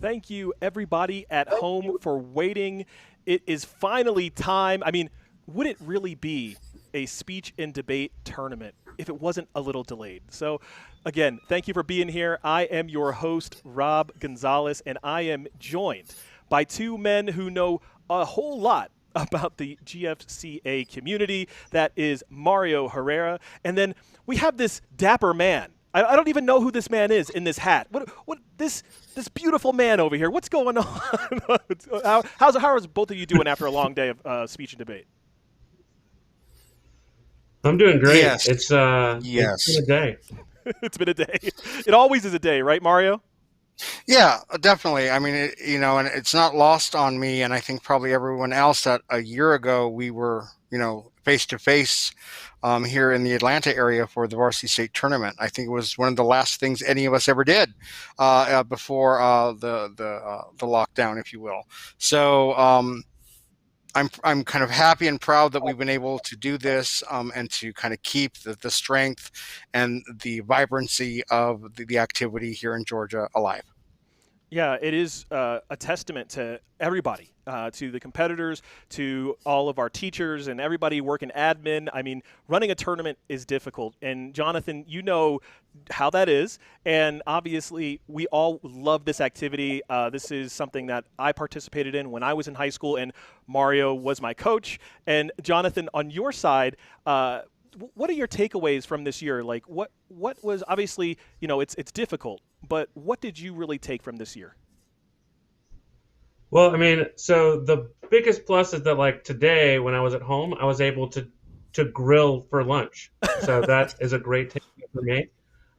Thank you, everybody at home, for waiting. It is finally time. I mean, would it really be a speech and debate tournament if it wasn't a little delayed? So, again, thank you for being here. I am your host, Rob Gonzalez, and I am joined by two men who know a whole lot about the GFCA community. That is Mario Herrera. And then we have this dapper man. I don't even know who this man is in this hat. What this beautiful man over here? What's going on? How is both of you doing after a long day of speech and debate? I'm doing great. Yes, It's yes. been a day. It's been a day. It always is a day, right, Mario? Yeah, definitely. I mean, and it's not lost on me, and I think probably everyone else that a year ago we were, face to face here in the Atlanta area for the varsity state tournament. I think it was one of the last things any of us ever did before the lockdown, if you will. So I'm kind of happy and proud that we've been able to do this and to kind of keep the strength and the vibrancy of the activity here in Georgia alive. Yeah, it is a testament to everybody, to the competitors, to all of our teachers, and everybody working admin. I mean, running a tournament is difficult. And Jonathan, you know how that is. And obviously, we all love this activity. This is something that I participated in when I was in high school, and Mario was my coach. And Jonathan, on your side, what are your takeaways from this year? Like, what was obviously, it's difficult, but what did you really take from this year? Well, I mean, so the biggest plus is that like today when I was at home, I was able to grill for lunch. So that is a great takeaway for me.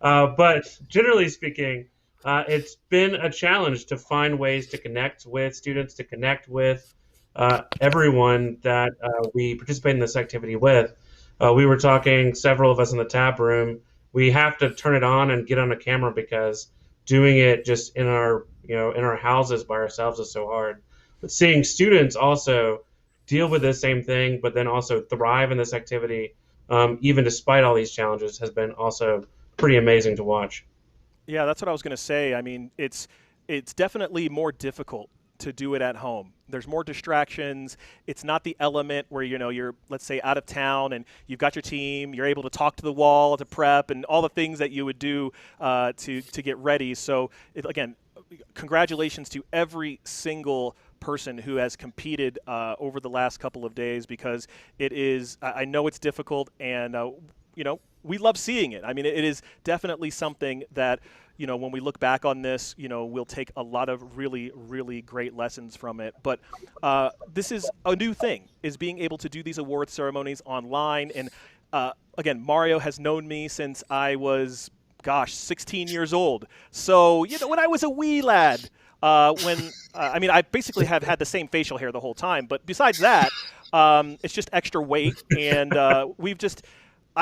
But generally speaking, it's been a challenge to find ways to connect with students, to connect with everyone that we participate in this activity with. We were talking, several of us in the tab room. We have to turn it on and get on a camera because doing it just in our in our houses by ourselves is so hard. But seeing students also deal with the same thing, but then also thrive in this activity, even despite all these challenges, has been also pretty amazing to watch. Yeah, that's what I was going to say. I mean, it's definitely more difficult to do it at home. There's more distractions. It's not the element where you're, let's say, out of town and you've got your team. You're able to talk to the wall to prep and all the things that you would do to get ready. So again, congratulations to every single person who has competed over the last couple of days, because it is. I know it's difficult, and we love seeing it. I mean, it is definitely something that, when we look back on this, we'll take a lot of really, really great lessons from it. But this is a new thing, is being able to do these award ceremonies online. And again, Mario has known me since I was, gosh, 16 years old. So, when I was a wee lad, when I mean, I basically have had the same facial hair the whole time. But besides that, it's just extra weight, and we've just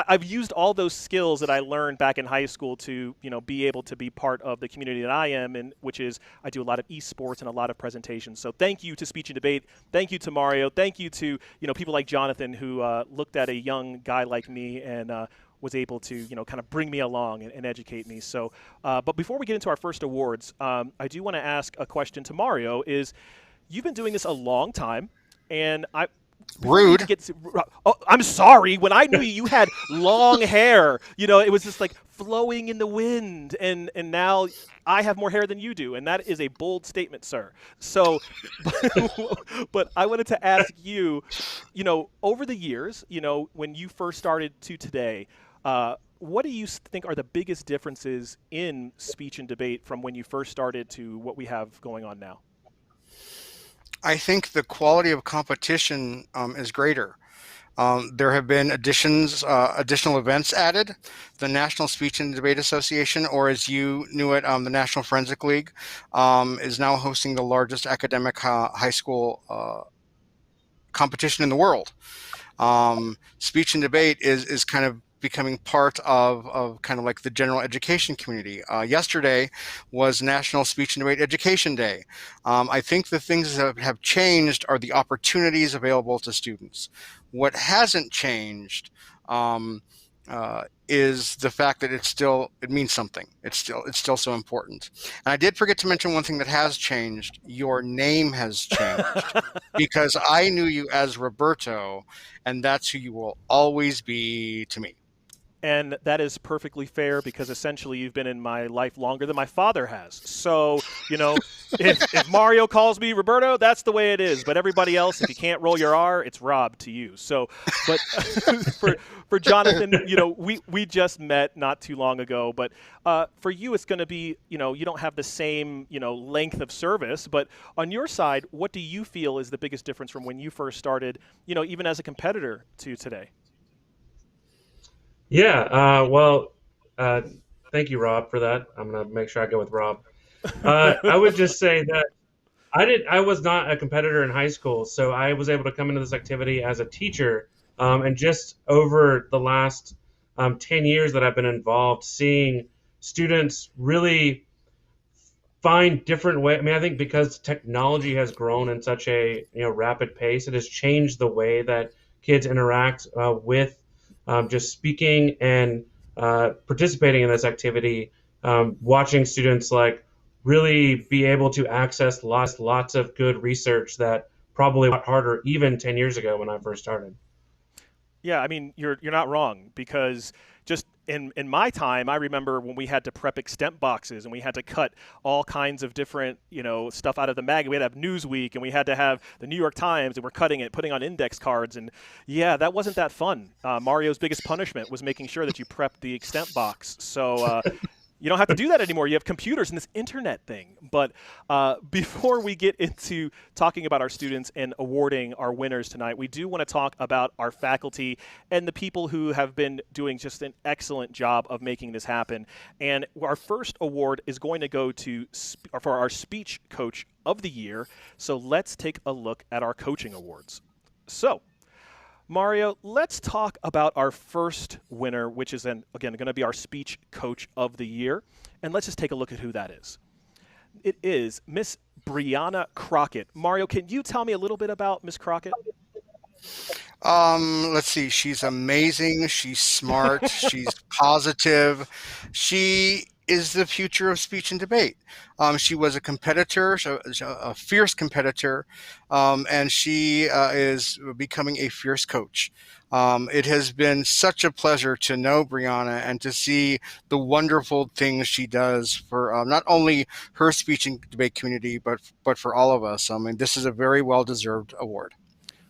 I've used all those skills that I learned back in high school to, be able to be part of the community that I am in, which is I do a lot of esports and a lot of presentations. So thank you to Speech and Debate. Thank you to Mario. Thank you to, people like Jonathan, who looked at a young guy like me and was able to, kind of bring me along and educate me. So, but before we get into our first awards, I do want to ask a question to Mario. Is you've been doing this a long time, and before we even Rude. get to, oh, I'm sorry. When I knew you, you had long hair. It was just like flowing in the wind, and now I have more hair than you do, and that is a bold statement, sir. So, but I wanted to ask you, over the years, when you first started to today, what do you think are the biggest differences in speech and debate from when you first started to what we have going on now? I think the quality of competition is greater. There have been additional events added. The National Speech and Debate Association, or as you knew it, the National Forensic League, is now hosting the largest academic high school competition in the world. Speech and debate is kind of becoming part of kind of like the general education community. Yesterday was National Speech and Debate Education Day. I think the things that have changed are the opportunities available to students. What hasn't changed is the fact that it means something. It's still so important. And I did forget to mention one thing that has changed. Your name has changed because I knew you as Roberto, and that's who you will always be to me. And that is perfectly fair because essentially you've been in my life longer than my father has. So, if Mario calls me Roberto, that's the way it is. But everybody else, if you can't roll your R, it's Rob to you. So, but for Jonathan, we just met not too long ago. But for you, it's going to be, you don't have the same, length of service. But on your side, what do you feel is the biggest difference from when you first started, even as a competitor to today? Yeah, well, thank you, Rob, for that. I'm gonna make sure I go with Rob. I would just say that I was not a competitor in high school, so I was able to come into this activity as a teacher, and just over the last 10 years that I've been involved, seeing students really find different ways. I mean, I think because technology has grown in such a rapid pace, it has changed the way that kids interact with just speaking and participating in this activity. Watching students really be able to access lots of good research that probably was harder even 10 years ago when I first started. Yeah, I mean, you're not wrong because just in my time, I remember when we had to prep extemp boxes and we had to cut all kinds of different, stuff out of the mag. We had to have Newsweek and we had to have the New York Times and we're cutting it, putting on index cards. And yeah, that wasn't that fun. Mario's biggest punishment was making sure that you prepped the extemp box. So you don't have to do that anymore. You have computers and this internet thing. But before we get into talking about our students and awarding our winners tonight, we do want to talk about our faculty and the people who have been doing just an excellent job of making this happen. And our first award is going to go for our speech coach of the year. So let's take a look at our coaching awards. So, Mario, let's talk about our first winner, which is, again, going to be our speech coach of the year. And let's just take a look at who that is. It is Miss Brianna Crockett. Mario, can you tell me a little bit about Miss Crockett? Let's see. She's amazing. She's smart. She's positive. She is the future of speech and debate. She was a competitor, a fierce competitor, and she is becoming a fierce coach. It has been such a pleasure to know Brianna and to see the wonderful things she does for not only her speech and debate community, but for all of us. I mean, this is a very well-deserved award.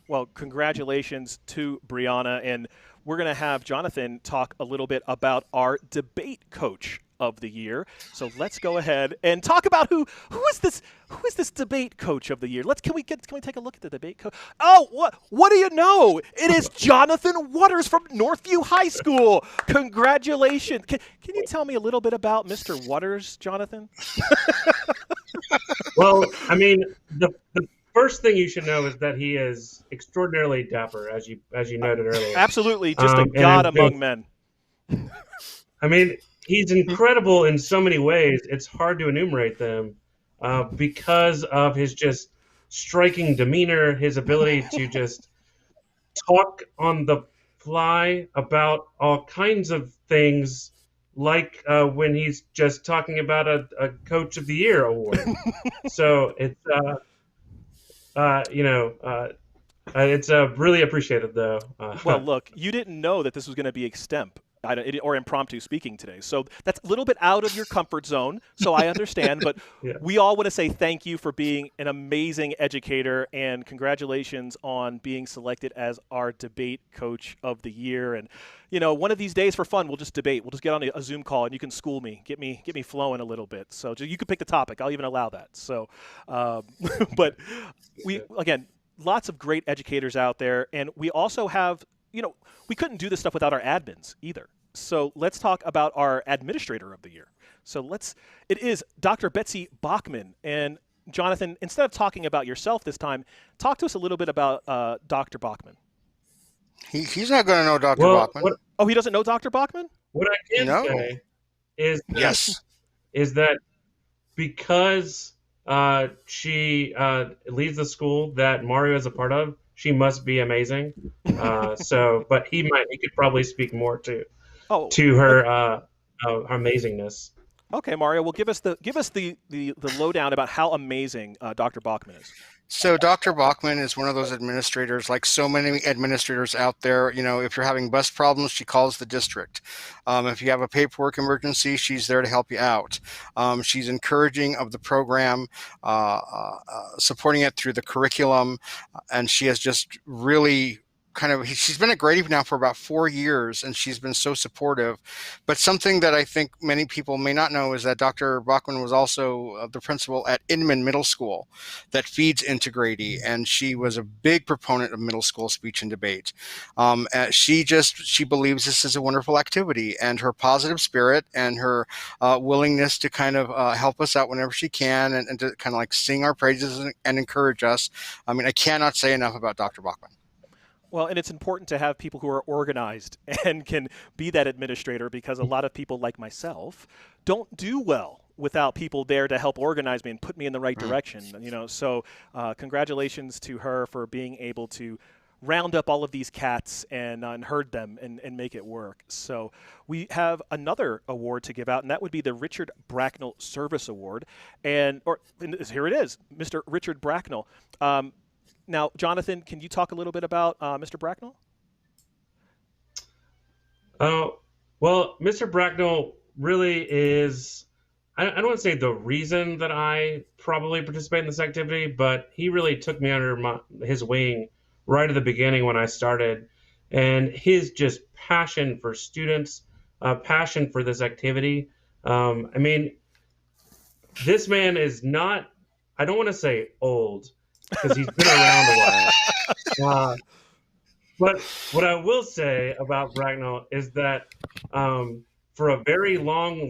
Well, congratulations to Brianna, and we're going to have Jonathan talk a little bit about our debate coach of the year. So let's go ahead and talk about who is this debate coach of the year. Can we take a look at the debate coach? Oh, what do you know? It is Jonathan Waters from Northview High School. Congratulations. Can you tell me a little bit about Mr. Waters, Jonathan? Well, I mean, the first thing you should know is that he is extraordinarily dapper, as you noted earlier. Absolutely, just a god among men. I mean, he's incredible in so many ways. It's hard to enumerate them because of his just striking demeanor, his ability to just talk on the fly about all kinds of things, like when he's just talking about a Coach of the Year award. So it's it's really appreciated, though. Well, look, you didn't know that this was going to be extemp or impromptu speaking today. So that's a little bit out of your comfort zone, so I understand. But Yeah. We all want to say thank you for being an amazing educator, and congratulations on being selected as our debate coach of the year. And, one of these days for fun, we'll just debate. We'll just get on a Zoom call, and you can school me, get me flowing a little bit. So you can pick the topic. I'll even allow that. So, but again, lots of great educators out there, and we also have, we couldn't do this stuff without our admins either. So let's talk about our administrator of the year. So it is Dr. Betsy Bachman. And Jonathan, instead of talking about yourself this time, talk to us a little bit about Dr. Bachman. He's not going to know Dr. Bachman. He doesn't know Dr. Bachman? What I can say is that, Yes. is that because she leads the school that Mario is a part of, she must be amazing. But he could probably speak more too. Oh, to her amazingness. okay, Mario. Well, give us the lowdown about how amazing Dr. Bachman is. So Dr. Bachman is one of those administrators, like so many administrators out there. If you're having bus problems, she calls the district. If you have a paperwork emergency, she's there to help you out. She's encouraging of the program, supporting it through the curriculum, and she has just really she's been at Grady now for about 4 years, and she's been so supportive. But something that I think many people may not know is that Dr. Bachman was also the principal at Inman Middle School that feeds into Grady, and she was a big proponent of middle school speech and debate. She believes this is a wonderful activity, and her positive spirit and her willingness to kind of help us out whenever she can, and to kind of like sing our praises and encourage us. I mean, I cannot say enough about Dr. Bachman. Well, and it's important to have people who are organized and can be that administrator, because a lot of people like myself don't do well without people there to help organize me and put me in the right direction. So congratulations to her for being able to round up all of these cats and herd them and make it work. So we have another award to give out, and that would be the Richard Bracknell Service Award. And here it is, Mr. Richard Bracknell. Now, Jonathan, can you talk a little bit about Mr. Bracknell? Well, Mr. Bracknell really is, I don't want to say the reason that I probably participate in this activity, but he really took me under his wing right at the beginning when I started. And his just passion for students, passion for this activity. I mean, this man is not, I don't want to say old, because he's been around a while. But what I will say about Bracknell is that for a very long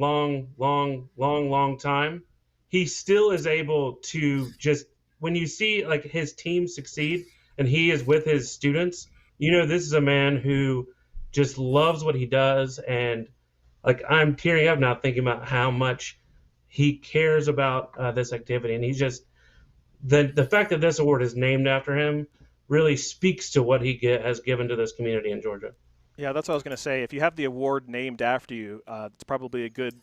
time, he still is able to just, when you see like his team succeed and he is with his students, this is a man who just loves what he does. And like, I'm tearing up now thinking about how much he cares about this activity. And he's just, the fact that this award is named after him really speaks to what he has given to this community in Georgia. Yeah, that's what I was going to say. If you have the award named after you, it's probably a good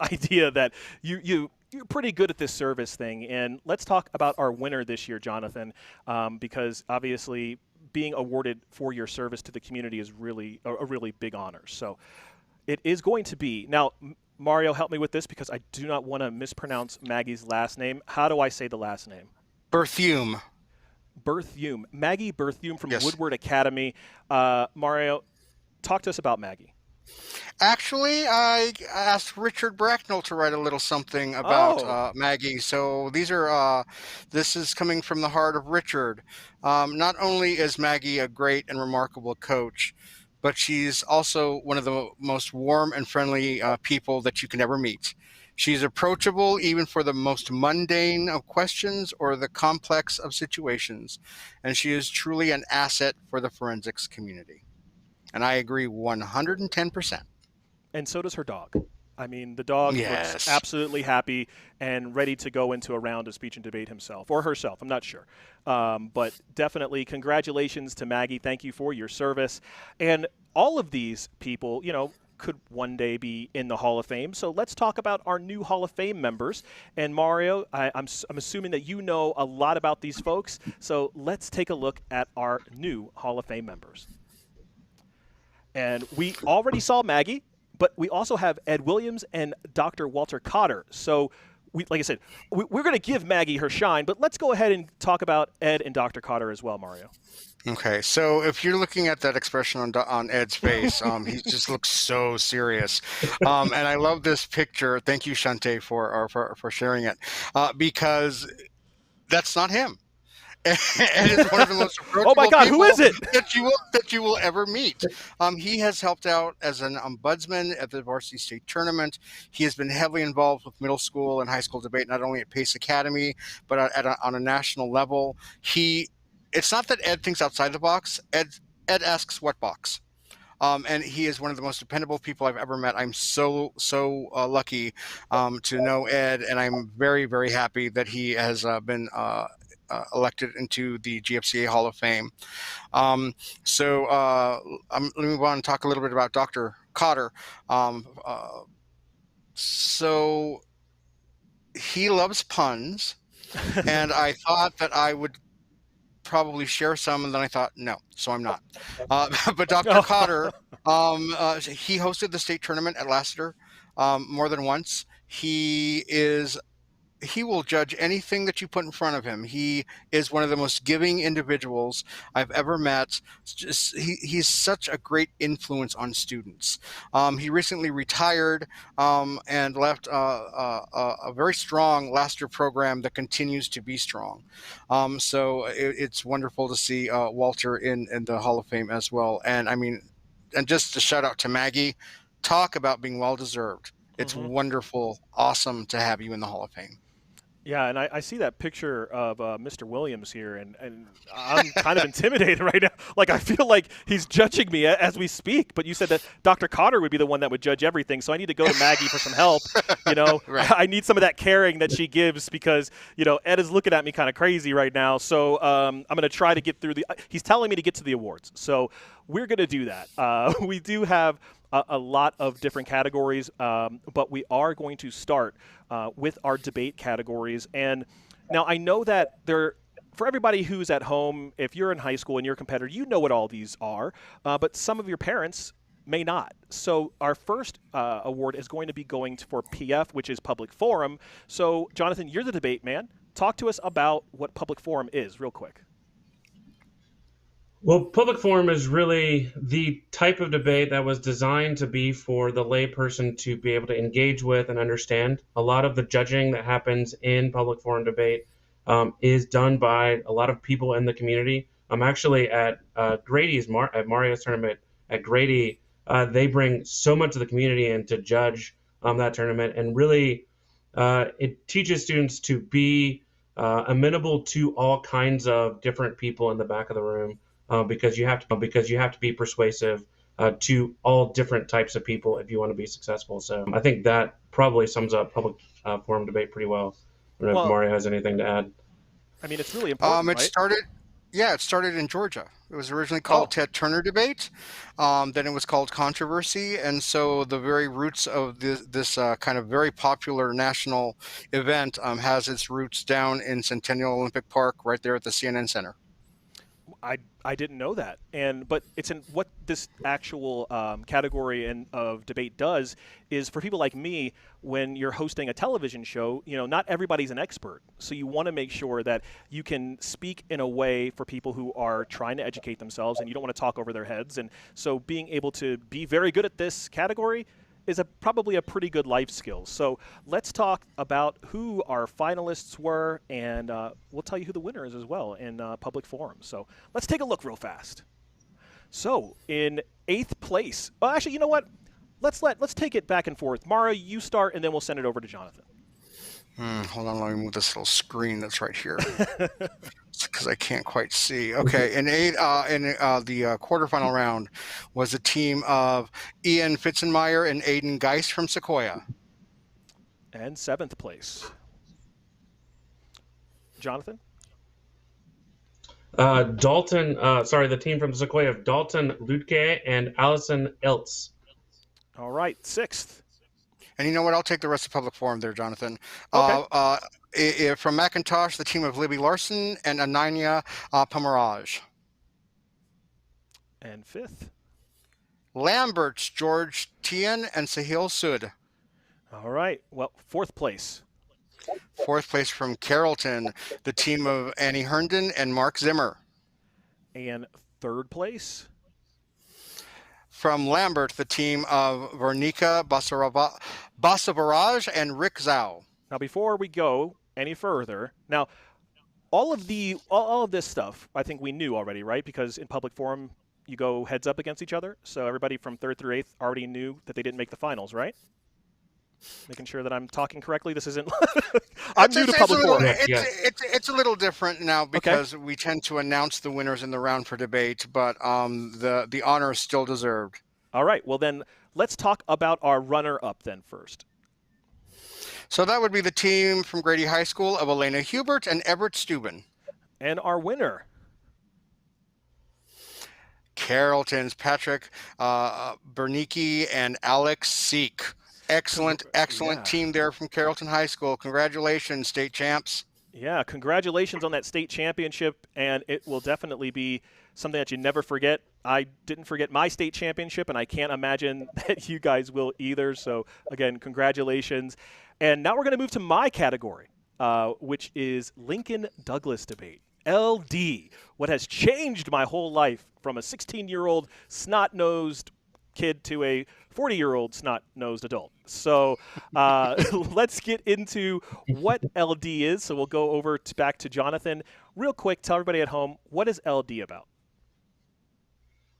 idea that you're pretty good at this service thing. And let's talk about our winner this year, Jonathan, because obviously being awarded for your service to the community is really a really big honor. So it is going to be now. Mario, help me with this, because I do not want to mispronounce Maggie's last name. How do I say the last name? Berthume. Berthume. Maggie Berthume from Yes. Woodward Academy. Mario, talk to us about Maggie. Actually, I asked Richard Bracknell to write a little something about Oh. Maggie. So this is coming from the heart of Richard. Not only is Maggie a great and remarkable coach, but she's also one of the most warm and friendly people that you can ever meet. She's approachable even for the most mundane of questions or the complex of situations, and she is truly an asset for the forensics community. And I agree 110%. And so does her dog. I mean, the dog looks Yes. absolutely happy and ready to go into a round of speech and debate himself, or herself. I'm not sure. But definitely congratulations to Maggie. Thank you for your service. And all of these people, could one day be in the Hall of Fame. So let's talk about our new Hall of Fame members. And Mario, I'm assuming that you know a lot about these folks. So let's take a look at our new Hall of Fame members. And we already saw Maggie, but we also have Ed Williams and Dr. Walter Cotter. So, like I said, we're going to give Maggie her shine, but let's go ahead and talk about Ed and Dr. Cotter as well, Mario. Okay, so if you're looking at that expression on Ed's face, he just looks so serious, and I love this picture. Thank you, Shante, for sharing it, because that's not him. Ed is one of the most Oh my approachable God, who people is it? that you will ever meet. He has helped out as an ombudsman at the varsity state tournament. He has been heavily involved with middle school and high school debate, not only at Pace Academy, but on a national level. It's not that Ed thinks outside the box. Ed asks what box. And he is one of the most dependable people I've ever met. I'm so lucky to know Ed, and I'm very, very happy that he has been elected into the GFCA Hall of Fame. So let me want to talk a little bit about Dr. Cotter. So he loves puns, and I thought that I would probably share some, and then I thought, no, so I'm not. But Dr. Cotter, he hosted the state tournament at Lassiter more than once. He will judge anything that you put in front of him. He is one of the most giving individuals I've ever met. He's such a great influence on students. He recently retired and left a very strong Laster program that continues to be strong. So it's wonderful to see Walter in the Hall of Fame as well. And I mean, and just a shout out to Maggie. Talk about being well deserved. It's wonderful, awesome to have you in the Hall of Fame. Yeah, and I see that picture of Mr. Williams here, and I'm kind of intimidated right now. Like, I feel like he's judging me as we speak, but you said that Dr. Cotter would be the one that would judge everything, so I need to go to Maggie for some help. Right. I need some of that caring that she gives because, Ed is looking at me kind of crazy right now, so I'm going to try to get through he's telling me to get to the awards, so we're going to do that. We do have a lot of different categories, but we are going to start with our debate categories. And now I know that for everybody who's at home, if you're in high school and you're a competitor, you know what all these are, but some of your parents may not. So our first award is going to be going for PF, which is Public Forum. So, Jonathan, you're the debate man. Talk to us about what Public Forum is real quick. Well, public forum is really the type of debate that was designed to be for the layperson to be able to engage with and understand. A lot of the judging that happens in public forum debate is done by a lot of people in the community. I'm actually at Grady's at Mario's tournament at Grady. They bring so much of the community in to judge that tournament, and really it teaches students to be amenable to all kinds of different people in the back of the room. Because you have to be persuasive to all different types of people if you want to be successful. So I think that probably sums up public forum debate pretty well. I don't know if Mario has anything to add. I mean, it's really important, right? It started in Georgia. It was originally called Ted Turner Debate. Then it was called Controversy. And so the very roots of this kind of very popular national event has its roots down in Centennial Olympic Park, right there at the CNN Center. I didn't know that, but it's in what this actual category of debate does is for people like me. When you're hosting a television show, not everybody's an expert, so you want to make sure that you can speak in a way for people who are trying to educate themselves, and you don't want to talk over their heads. And so, being able to be very good at this category is probably a pretty good life skill. So let's talk about who our finalists were, and we'll tell you who the winner is as well in public forum. So let's take a look real fast. So in 8th place, actually, you know what? Let's take it back and forth. Mara, you start, and then we'll send it over to Jonathan. Hold on, let me move this little screen that's right here because I can't quite see. Okay, in the quarterfinal round was a team of Ian Fitzenmeyer and Aiden Geist from Sequoia. And 7th place, Jonathan. The team from Sequoia of Dalton Lutke and Allison Iltz. All right, 6th. And you know what? I'll take the rest of public forum there, Jonathan. Okay. From McIntosh, the team of Libby Larson and Ananya Pomerage. And 5th. Lambert's George Tian and Sahil Sud. All right. Well, 4th place. 4th place from Carrollton, the team of Annie Herndon and Mark Zimmer. And 3rd place. From Lambert, the team of Vernika Basavaraj and Rick Zhao. Now, before we go any further, all of this stuff, I think we knew already, right? Because in public forum, you go heads up against each other. So everybody from 3rd through 8th already knew that they didn't make the finals, right? Making sure that I'm talking correctly. This isn't. I'm new to public forum. It's a little different now because we tend to announce the winners in the round for debate, but the honor is still deserved. All right. Well, then let's talk about our runner-up then first. So that would be the team from Grady High School of Elena Hubert and Everett Steuben. And our winner. Carrollton's Patrick Bernicki and Alex Seek. Excellent Yeah. team there from Carrollton High School. Congratulations, state champs. Yeah, congratulations on that state championship, and it will definitely be something that you never forget. I didn't forget my state championship, and I can't imagine that you guys will either. So, again, congratulations. And now we're going to move to my category, which is Lincoln Douglas debate. LD, what has changed my whole life from a 16-year-old snot-nosed kid to a 40-year-old snot-nosed adult. So let's get into what LD is. So we'll go over back to Jonathan. Real quick, tell everybody at home, what is LD about?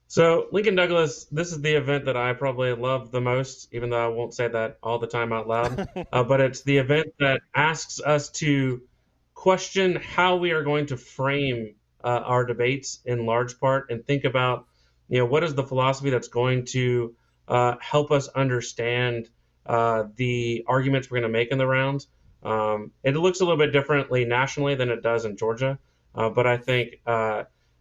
So Lincoln Douglas, this is the event that I probably love the most, even though I won't say that all the time out loud. But it's the event that asks us to question how we are going to frame our debates in large part, and think about, what is the philosophy that's going to help us understand the arguments we're going to make in the round. It looks a little bit differently nationally than it does in Georgia, but I think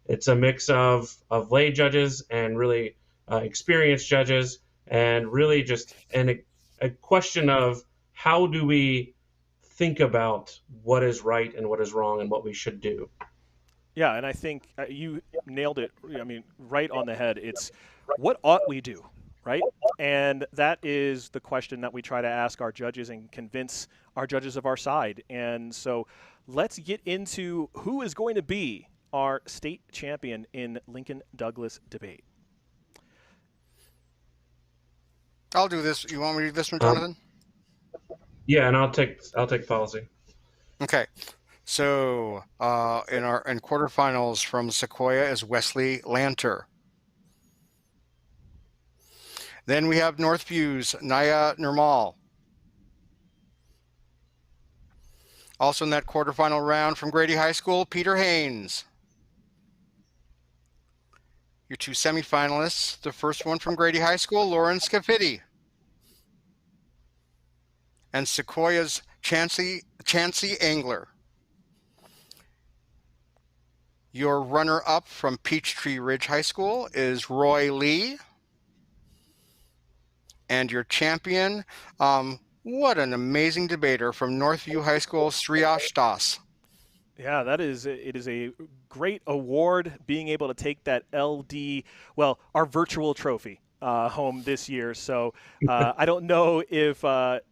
it's a mix of lay judges and really experienced judges, and really just a question of how do we think about what is right and what is wrong and what we should do. Yeah, and I think you nailed it. I mean, right on the head. It's what ought we do, right? And that is the question that we try to ask our judges and convince our judges of our side. And so let's get into who is going to be our state champion in Lincoln Douglas debate. I'll do this. You want me to do this one, Jonathan? Yeah, and I'll take policy. Okay. So in quarterfinals from Sequoia is Wesley Lanter. Then we have Northview's Naya Nirmal. Also in that quarterfinal round from Grady High School, Peter Haynes. Your two semifinalists, the first one from Grady High School, Lauren Scafitti. And Sequoia's Chancey Angler. Your runner-up from Peachtree Ridge High School is Roy Lee. And your champion, what an amazing debater from Northview High School, Sriyash Das. Yeah, it is a great award being able to take that LD, well, our virtual trophy home this year. So I don't know if our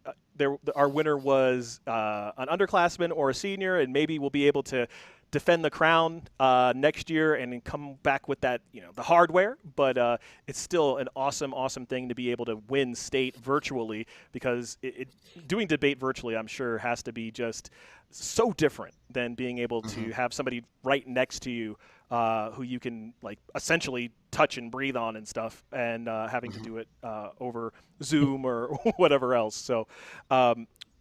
winner was an underclassman or a senior, and maybe we'll be able to defend the crown next year and then come back with that, the hardware. But it's still an awesome thing to be able to win state virtually, because doing debate virtually, I'm sure, has to be just so different than being able to have somebody right next to you who you can essentially touch and breathe on and stuff, and having to do it over Zoom or whatever else. So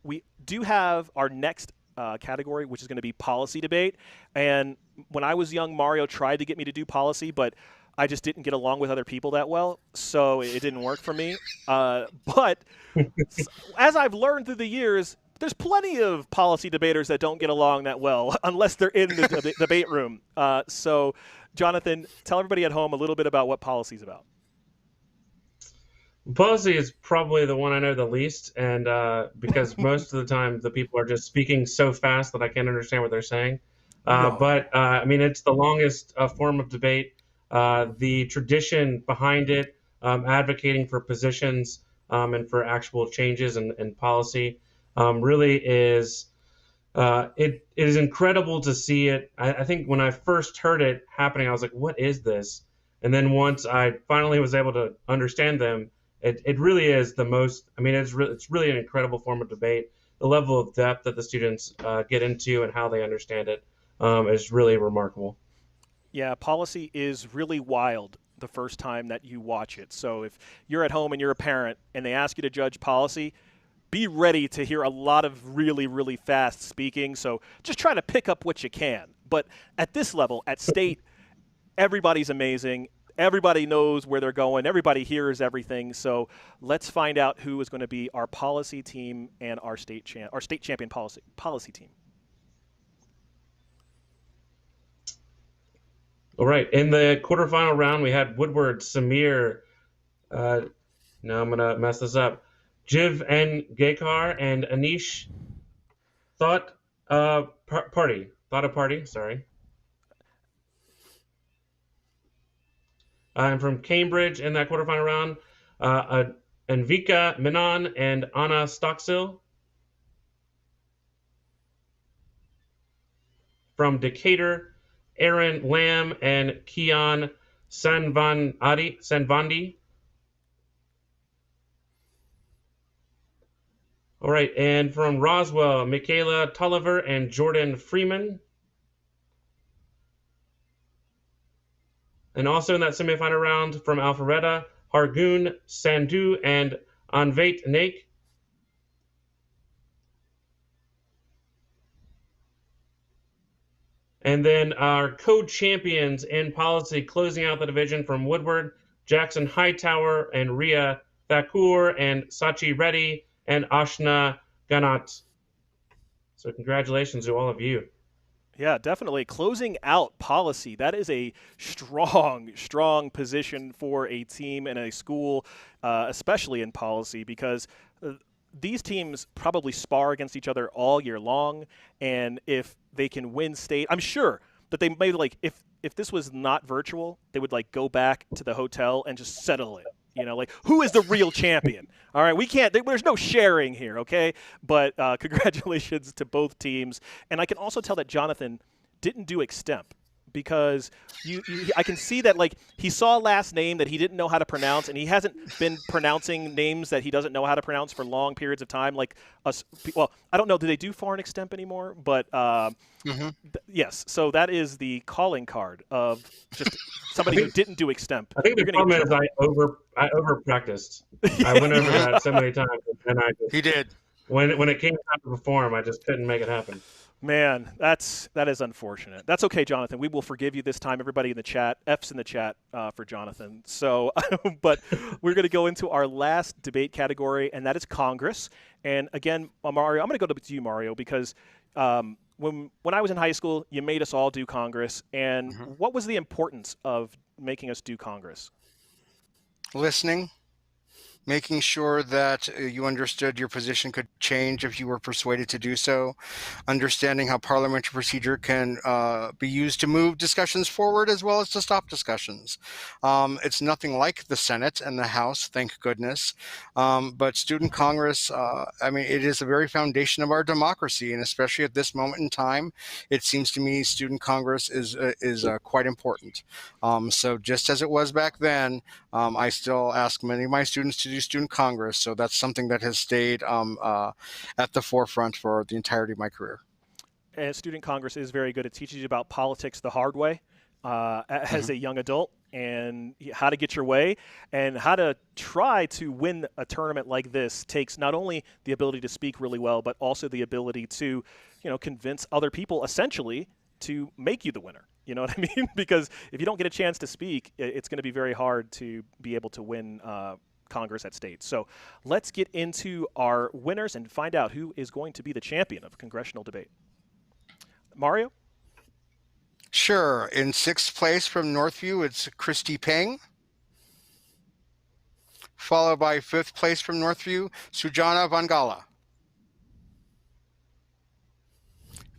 we do have our next category, which is going to be policy debate. And when I was young, Mario tried to get me to do policy, but I just didn't get along with other people that well, so it didn't work for me. But as I've learned through the years, there's plenty of policy debaters that don't get along that well unless they're in the debate room. So, Jonathan, tell everybody at home a little bit about what policy is about. Policy is probably the one I know the least, and because most of the time the people are just speaking so fast that I can't understand what they're saying. But I mean, it's the longest form of debate. The tradition behind it, advocating for positions and for actual changes in policy, really is it is incredible to see it. I think when I first heard it happening, I was like, "What is this?" And then once I finally was able to understand them, it really is the most. I mean, it's really an incredible form of debate. The level of depth that the students get into and how they understand it is really remarkable. Yeah, policy is really wild the first time that you watch it. So if you're at home and you're a parent and they ask you to judge policy, be ready to hear a lot of really fast speaking. So just try to pick up what you can. But at this level, at state, everybody's amazing. Everybody knows where they're going. Everybody hears everything. So let's find out who is going to be our policy team and our state champion policy team. All right. In the quarterfinal round, we had Woodward, Samir. Now I'm gonna mess this up. Jiv N. Gekar and Anish Thought Party. Thought a Party. Sorry. I'm from Cambridge in that quarterfinal round. Anvika Menon and Anna Stockstill. From Decatur, Aaron Lamb and Kian Sanvandi. All right, and from Roswell, Michaela Tulliver and Jordan Freeman. And also in that semifinal round from Alpharetta, Hargun Sandhu and Anvait Naik. And then our co-champions in policy closing out the division from Woodward, Jackson Hightower and Ria Thakur and Sachi Reddy and Ashna Ganat. So congratulations to all of you. Yeah, definitely. Closing out policy, that is a strong, strong position for a team and a school, especially in policy, because these teams probably spar against each other all year long. And if they can win state, I'm sure that they may, like, if this was not virtual, they would, like, go back to the hotel and just settle it. You know, like, who is the real champion? All right, we can't, there's no sharing here, okay? But congratulations to both teams. And I can also tell that Jonathan didn't do extemp because I can see that, like, he saw a last name that he didn't know how to pronounce, and he hasn't been pronouncing names that he doesn't know how to pronounce for long periods of time. Like us, well, I don't know, do they do foreign extemp anymore? But yes, so that is the calling card of just somebody who didn't do extemp. I think the problem is I over practiced. I went over that so many times, and he did. When it came time to perform, I just couldn't make it happen. Man, that is unfortunate. That's okay, Jonathan. We will forgive you this time. Everybody in the chat, F's in the chat for Jonathan. So, but we're going to go into our last debate category, and that is Congress. And again, Mario, I'm going to go to you, Mario, because when I was in high school, you made us all do Congress. And what was the importance of making us do Congress? Listening. Making sure that you understood your position could change if you were persuaded to do so, understanding how parliamentary procedure can be used to move discussions forward as well as to stop discussions. It's nothing like the Senate and the House, thank goodness, but Student Congress, I mean, it is the very foundation of our democracy, and especially at this moment in time, it seems to me Student Congress is quite important. So just as it was back then, I still ask many of my students to do Student Congress, so that's something that has stayed at the forefront for the entirety of my career. And Student Congress is very good. It teaches you about politics the hard way as a young adult, and how to get your way, and how to try to win a tournament like this takes not only the ability to speak really well, but also the ability to, convince other people essentially to make you the winner. You know what I mean? Because if you don't get a chance to speak, it's going to be very hard to be able to win Congress at state. So let's get into our winners and find out who is going to be the champion of congressional debate. Mario? Sure. In 6th place from Northview, it's Christy Peng. Followed by 5th place from Northview, Sujana Vangala.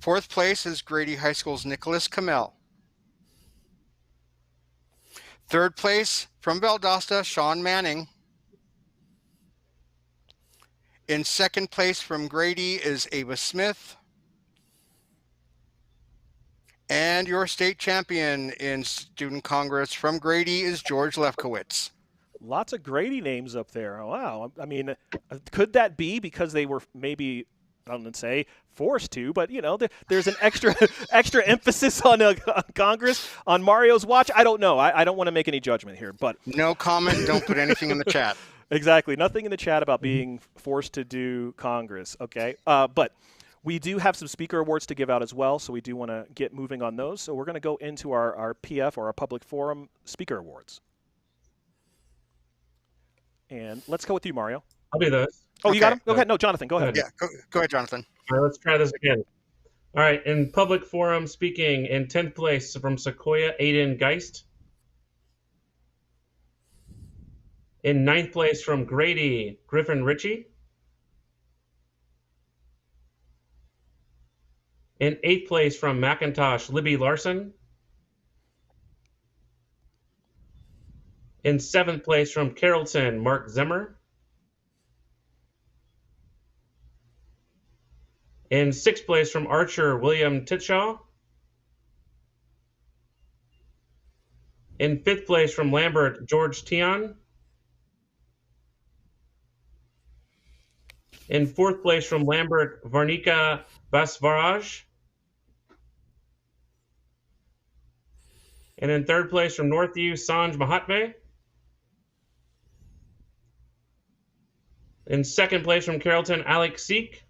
4th place is Grady High School's Nicholas Kamel. 3rd place from Valdosta, Sean Manning. In 2nd place from Grady is Ava Smith. And your state champion in Student Congress from Grady is George Lefkowitz. Lots of Grady names up there. Oh, wow. I mean, could that be because they were maybe, I don't want to say forced to, but there's an extra emphasis on Congress on Mario's watch? I don't know. I don't want to make any judgment here, but no comment. Don't put anything in the chat. Exactly. Nothing in the chat about being forced to do Congress. Okay. But we do have some speaker awards to give out as well, so we do want to get moving on those. So we're going to go into our PF, or our public forum speaker awards. And let's go with you, Mario. I'll do those. Oh, okay. You got him? Okay. No, Jonathan, go ahead. Yeah, go ahead, Jonathan. All right, let's try this again. All right, in public forum speaking, in 10th place from Sequoia, Aiden Geist. In 9th place from Grady, Griffin Ritchie. In 8th place from Macintosh, Libby Larson. In 7th place from Carrollton, Mark Zimmer. In 6th place from Archer, William Titshaw. In 5th place from Lambert, George Tian. In 4th place from Lambert, Varnika Basvaraj. And in 3rd place from Northview, Sanj Mahatme. In 2nd place from Carrollton, Alex Seek.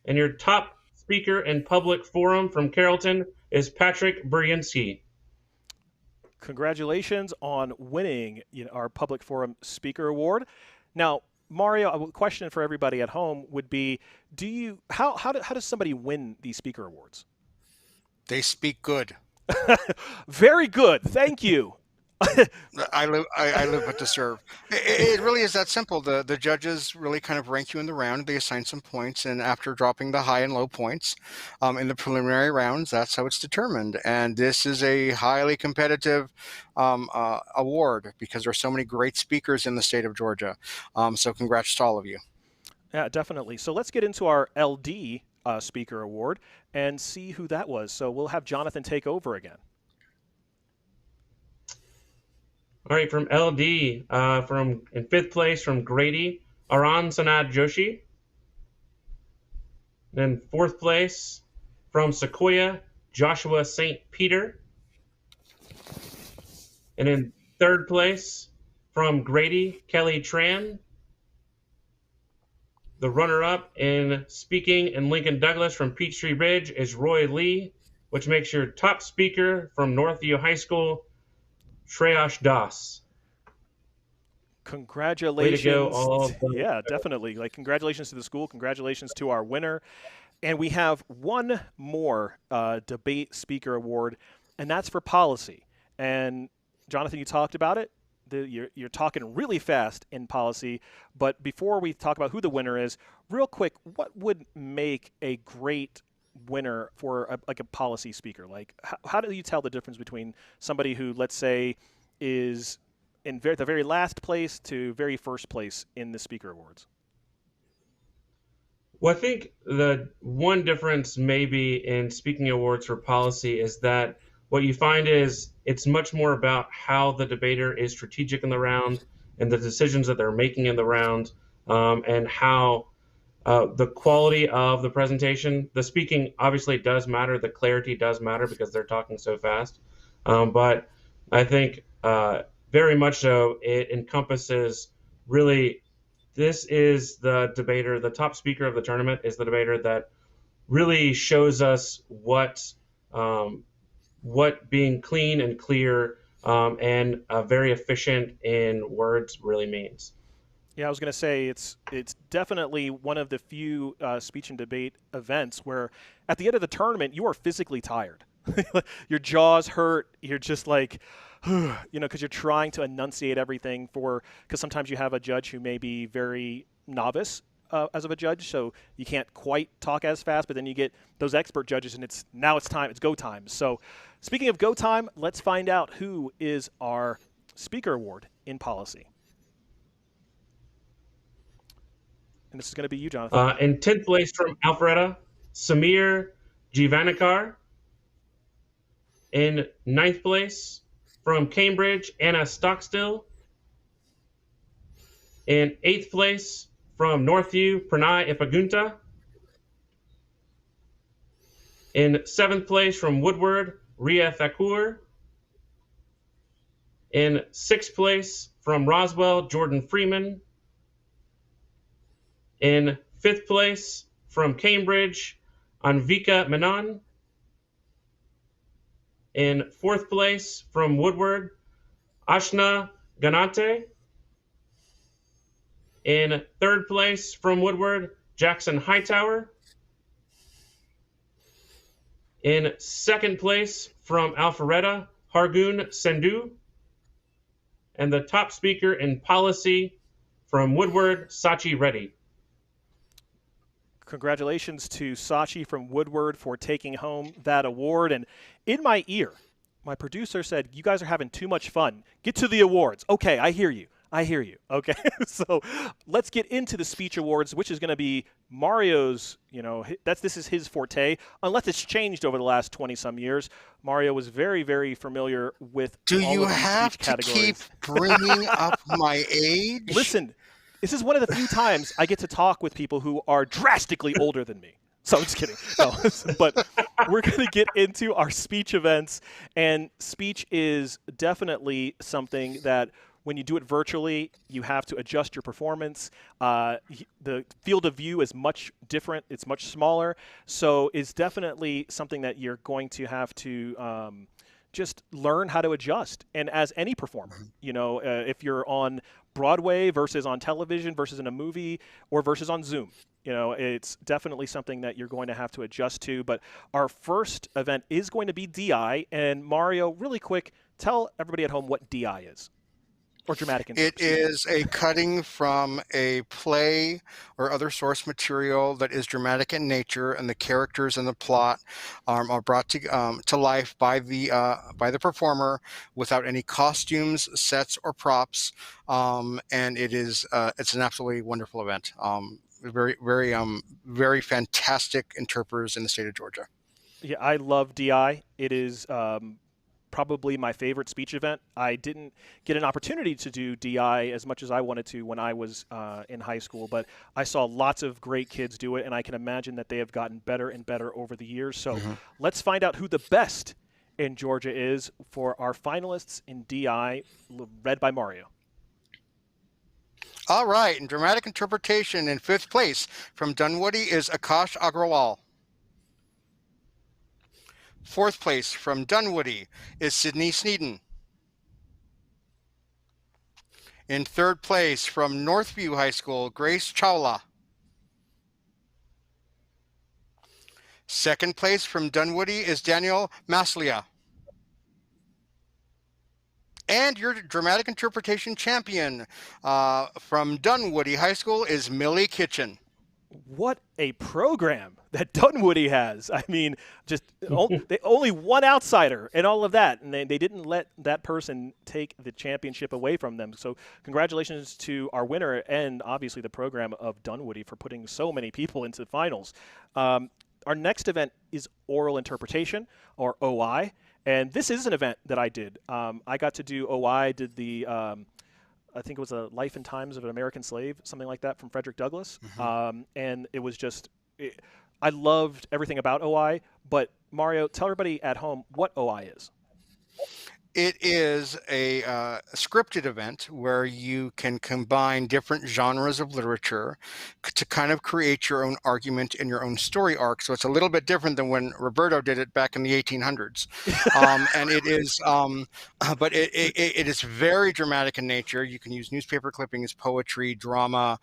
And your top speaker in public forum from Carrollton is Patrick Buryansky. Congratulations on winning our Public Forum Speaker Award. Now, Mario, a question for everybody at home would be: how does somebody win these speaker awards? They speak good. Very good. Thank you. I live but to serve. It really is that simple. The judges really kind of rank you in the round. They assign some points, and after dropping the high and low points in the preliminary rounds, that's how it's determined. And this is a highly competitive award because there are so many great speakers in the state of Georgia. So congrats to all of you. Yeah, definitely. So let's get into our LD Speaker Award and see who that was. So we'll have Jonathan take over again. All right, from LD, from in 5th place from Grady, Aran Sanad Joshi. Then 4th place from Sequoia, Joshua St. Peter. And in 3rd place from Grady, Kelly Tran. The runner-up in speaking in Lincoln Douglas from Peachtree Ridge is Roy Lee, which makes your top speaker from Northview High School, Shreyash Das. Congratulations. Way to go, all yeah, definitely. Congratulations to the school. Congratulations to our winner. And we have one more debate speaker award, and that's for policy. And Jonathan, you talked about it. You're talking really fast in policy. But before we talk about who the winner is, real quick, what would make a great winner for a policy speaker? How do you tell the difference between somebody who, let's say, is in the very last place to very first place in the speaker awards? Well, I think the one difference maybe in speaking awards for policy is that what you find is it's much more about how the debater is strategic in the round and the decisions that they're making in the round, and how the quality of the presentation. The speaking obviously does matter. The clarity does matter because they're talking so fast. But I think very much so it encompasses really, this is the debater, the top speaker of the tournament is the debater that really shows us what being clean and clear and very efficient in words really means. Yeah, I was going to say it's definitely one of the few speech and debate events where at the end of the tournament you are physically tired. Your jaws hurt. You're just like, because you're trying to enunciate everything because sometimes you have a judge who may be very novice as of a judge, so you can't quite talk as fast, but then you get those expert judges, and it's time, it's go time. So speaking of go time, let's find out who is our speaker award in policy. And this is going to be you, Jonathan. In 10th place from Alpharetta, Samir Jivanikar. In 9th place from Cambridge, Anna Stockstill. In 8th place from Northview, Pranay Ipagunta. In 7th place from Woodward, Ria Thakur. In 6th place from Roswell, Jordan Freeman. In 5th place from Cambridge, Anvika Menon. In 4th place from Woodward, Ashna Ganate. In 3rd place from Woodward, Jackson Hightower. In second place from Alpharetta, Hargun Sendhu. And the top speaker in policy from Woodward, Sachi Reddy. Congratulations to Sachi from Woodward for taking home that award. And in my ear, my producer said, "You guys are having too much fun. Get to the awards." Okay, I hear you. I hear you. Okay, so let's get into the speech awards, which is going to be Mario's. This is his forte, unless it's changed over the last 20-some years. Mario was very, very familiar with Do all you of these have speech to categories. keep bringing up my age? Listen, this is one of the few times I get to talk with people who are drastically older than me. So I'm just kidding. No, but we're going to get into our speech events, and speech is definitely something that when you do it virtually, you have to adjust your performance. The field of view is much different. It's much smaller. So it's definitely something that you're going to have to just learn how to adjust. And as any performer, if you're on Broadway versus on television versus in a movie or versus on Zoom, it's definitely something that you're going to have to adjust to. But our first event is going to be DI. And Mario, really quick, tell everybody at home what DI is. Or dramatic It is a cutting from a play or other source material that is dramatic in nature, and the characters and the plot are brought to life by the performer without any costumes, sets, or props. And it's an absolutely wonderful event. Very, very, very fantastic interpreters in the state of Georgia. Yeah, I love DI. It is probably my favorite speech event. I didn't get an opportunity to do DI as much as I wanted to when I was in high school, but I saw lots of great kids do it, and I can imagine that they have gotten better and better over the years. So let's find out who the best in Georgia is for our finalists in DI, read by Mario. All right, in dramatic interpretation, in fifth place from Dunwoody is Akash Agrawal. Fourth place from Dunwoody is Sydney Sneeden. In third place from Northview High School, Grace Chawla. Second place from Dunwoody is Daniel Maslia. And your dramatic interpretation champion from Dunwoody High School is Millie Kitchen. What a program that Dunwoody has. I mean, just only one outsider and all of that, and they didn't let that person take the championship away from them. So congratulations to our winner and obviously the program of Dunwoody for putting so many people into the finals. Our next event is oral interpretation, or OI, and this is an event that I did. I got to do OI, did the I think it was a Life and Times of an American Slave, something like that from Frederick Douglass. And it was just, I loved everything about OI. But Mario, tell everybody at home what OI is. It is a scripted event where you can combine different genres of literature to kind of create your own argument and your own story arc. So it's a little bit different than when Roberto did it back in the 1800s. And it is, but it is very dramatic in nature. You can use newspaper clippings, poetry, drama,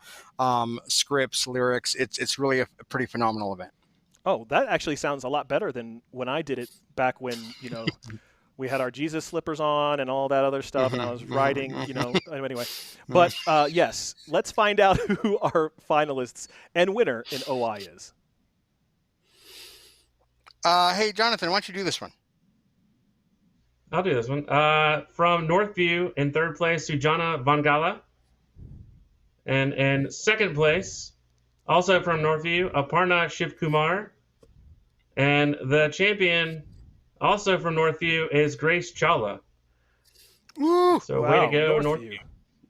scripts, lyrics. It's really a pretty phenomenal event. Oh, that actually sounds a lot better than when I did it back when, we had our Jesus slippers on and all that other stuff, and I was writing, anyway. But yes, let's find out who our finalists and winner in OI is. Hey, Jonathan, why don't you do this one? I'll do this one. From Northview, in third place, Sujana Vangala. And in second place, also from Northview, Aparna Shivkumar. And the champion, also from Northview, is Grace Chawla. Woo! So way to go, Northview.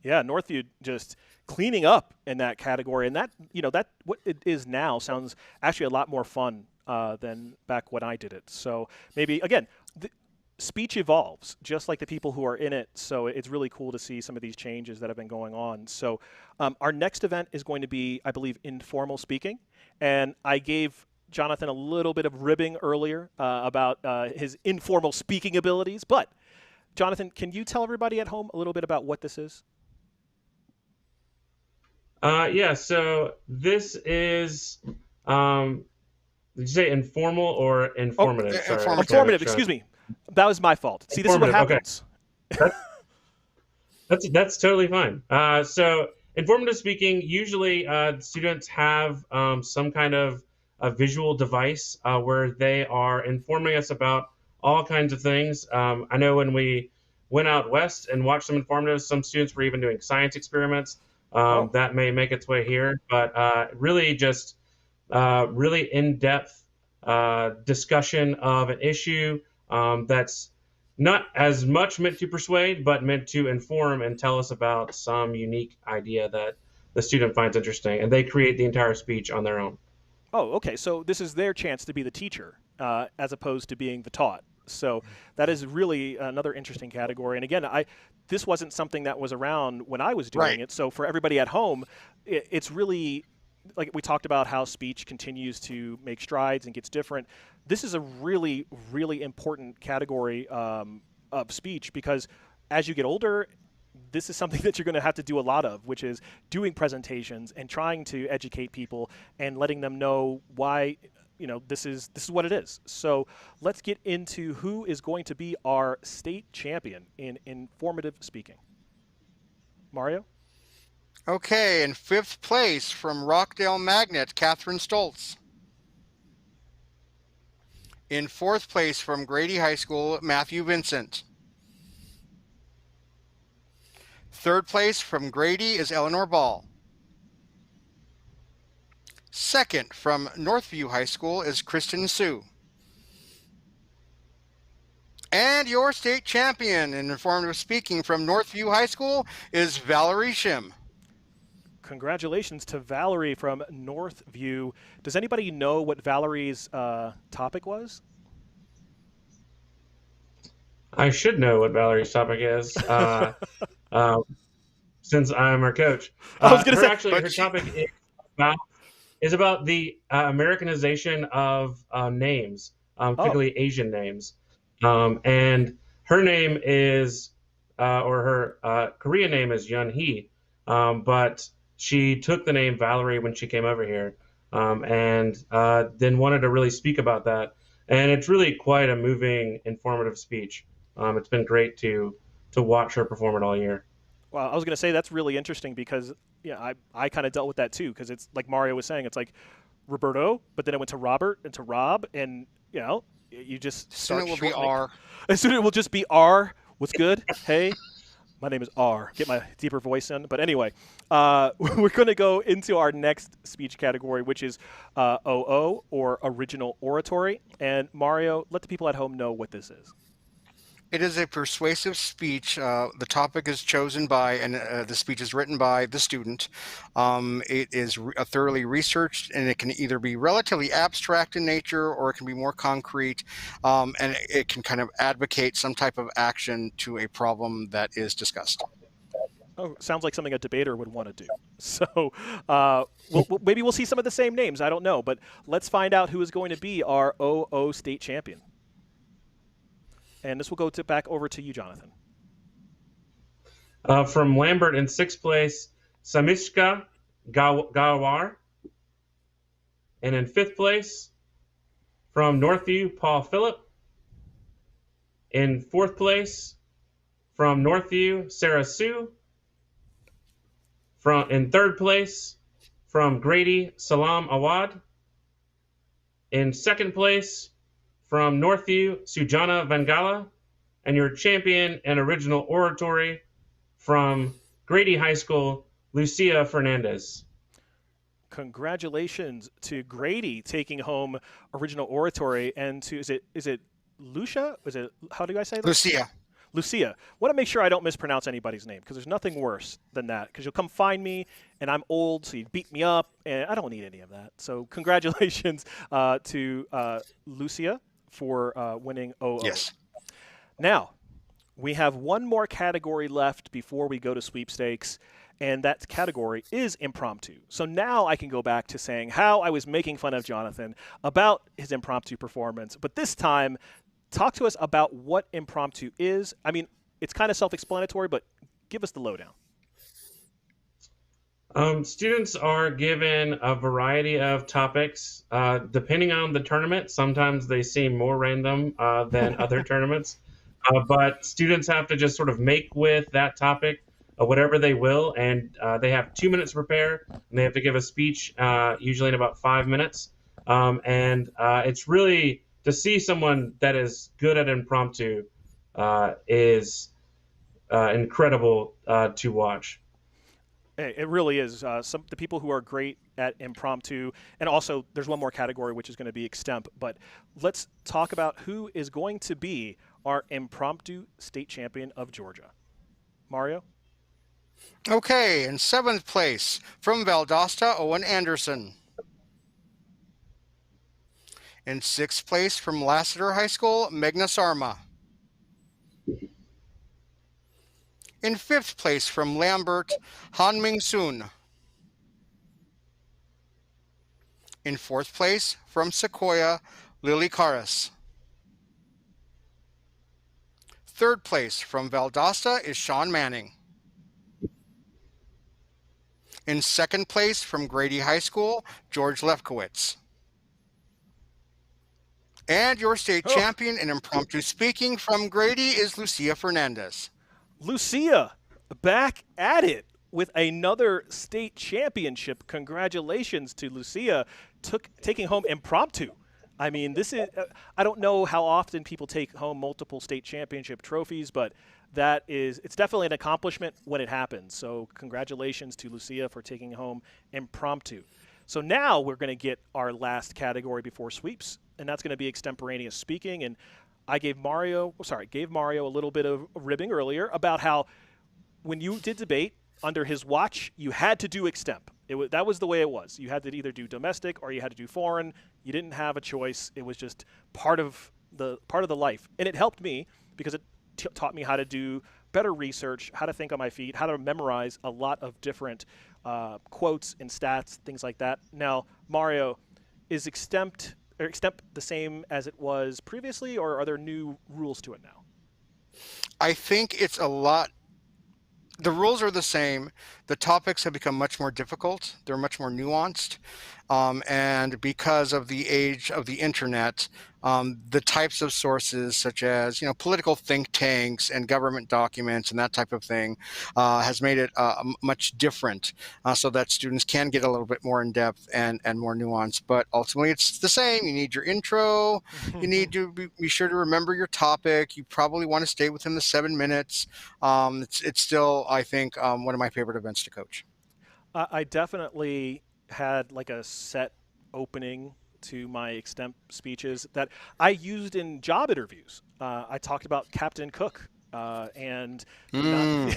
Yeah, Northview just cleaning up in that category, and that that what it is now sounds actually a lot more fun than back when I did it. So maybe again, speech evolves just like the people who are in it. So it's really cool to see some of these changes that have been going on. So our next event is going to be, I believe, informal speaking, and I gave Jonathan a little bit of ribbing earlier about his informal speaking abilities. But, Jonathan, can you tell everybody at home a little bit about what this is? Yeah, so this is Did you say informal or Oh, informative? Sorry, I just want to make informative. sure. Excuse me. That was my fault. See, this is what Informative. Okay. happens. That's totally fine. So informative speaking, usually students have some kind of a visual device where they are informing us about all kinds of things. I know when we went out west and watched some informatives, some students were even doing science experiments. Oh, That may make its way here, but really just really in-depth discussion of an issue that's not as much meant to persuade, but meant to inform and tell us about some unique idea that the student finds interesting, and they create the entire speech on their own. oh, okay. So this is their chance to be the teacher, as opposed to being the taught. So that is really another interesting category. And again, this wasn't something that was around when I was doing Right. it. So for everybody at home, it's really like we talked about how speech continues to make strides and gets different. This is a really, really important category of speech because as you get older, this is something that you're going to have to do a lot of, which is doing presentations and trying to educate people and letting them know why this is what it is. So let's get into who is going to be our state champion in informative speaking. Mario? Okay, in fifth place from Rockdale Magnet, Catherine Stoltz. In fourth place from Grady High School, Matthew Vincent. Third place from Grady is Eleanor Ball. Second from Northview High School is Kristen Sue. And your state champion in informative speaking from Northview High School is Valerie Shim. Congratulations to Valerie from Northview. Does anybody know what Valerie's topic was? I should know what Valerie's topic is, uh, since I'm her coach. I was going to say, Her topic is about the Americanization of names, particularly Asian names. And her name is, or her Korean name is Yun Hee, but she took the name Valerie when she came over here, and then wanted to really speak about that. And it's really quite a moving, informative speech. It's been great to watch her perform it all year. well, I was going to say that's really interesting because I kind of dealt with that too because it's like Mario was saying, it's like Roberto, but then it went to Robert and to Rob, and you just Soon start it will be shortening. R. And soon it will just be R. What's good? Hey, my name is R. Get my deeper voice in. But anyway, we're going to go into our next speech category, which is OO, or original oratory. And Mario, let the people at home know what this is. It is a persuasive speech. The topic is chosen by, and the speech is written by the student. It is thoroughly researched, and it can either be relatively abstract in nature or it can be more concrete, and it can kind of advocate some type of action to a problem that is discussed. Oh, sounds like something a debater would want to do. So maybe we'll see some of the same names. I don't know. But let's find out who is going to be our OO state champion. And this will go back over to you, Jonathan. From Lambert in sixth place, Samishka Gawar. And in fifth place, from Northview, Paul Phillip. In fourth place, from Northview, Sarah Sue. In third place, from Grady, Salam Awad. In second place, from Northview, Sujana Vangala. And your champion and original oratory from Grady High School, Lucia Fernandez. Congratulations to Grady taking home original oratory, and to is it Lucia? Is it, how do I say that? Lucia. Lucia. Want to make sure I don't mispronounce anybody's name because there's nothing worse than that. Because you'll come find me, and I'm old, so you beat me up, and I don't need any of that. So congratulations to Lucia for winning OO. Yes. Now, we have one more category left before we go to sweepstakes, and that category is impromptu. So now I can go back to saying how I was making fun of Jonathan about his impromptu performance, but this time, talk to us about what impromptu is. I mean, it's kind of self-explanatory, but give us the lowdown. Students are given a variety of topics. Depending on the tournament, sometimes they seem more random than other tournaments. But students have to just sort of make with that topic whatever they will, and they have 2 minutes to prepare, and they have to give a speech usually in about 5 minutes. And it's really to see someone that is good at impromptu is incredible to watch. It really is. The people who are great at impromptu, and also there's one more category which is going to be extemp. But let's talk about who is going to be our impromptu state champion of Georgia. Mario? Okay, in seventh place from Valdosta, Owen Anderson. In sixth place from Lassiter High School, Meghna Sarma. In fifth place from Lambert, Hanming Soon. In fourth place from Sequoia, Lily Karas. Third place from Valdosta is Sean Manning. In second place from Grady High School, George Lefkowitz. And your state champion in impromptu speaking from Grady is Lucia Fernandez. Lucia, back at it with another state championship. Congratulations to Lucia taking home impromptu. I mean, this is I don't know how often people take home multiple state championship trophies, but it's definitely an accomplishment when it happens. So congratulations to Lucia for taking home impromptu. So now we're going to get our last category before sweeps, and that's going to be extemporaneous speaking. And I gave Mario a little bit of ribbing earlier about how when you did debate under his watch, you had to do extemp. That was the way it was. You had to either do domestic or you had to do foreign. You didn't have a choice. It was just part of the life, and it helped me because it taught me how to do better research, how to think on my feet, how to memorize a lot of different quotes and stats, things like that. Now, Mario, is extemp the same as it was previously, or are there new rules to it now? I think it's a lot. The rules are the same. The topics have become much more difficult. They're much more nuanced. And because of the age of the internet, the types of sources such as, political think tanks and government documents and that type of thing has made it much different so that students can get a little bit more in depth and more nuanced. But ultimately, it's the same. You need your intro. You need to be sure to remember your topic. You probably want to stay within the 7 minutes. It's still, I think, one of my favorite events to coach. I definitely had like a set opening to my extemp speeches that I used in job interviews. I talked about Captain Cook and I'm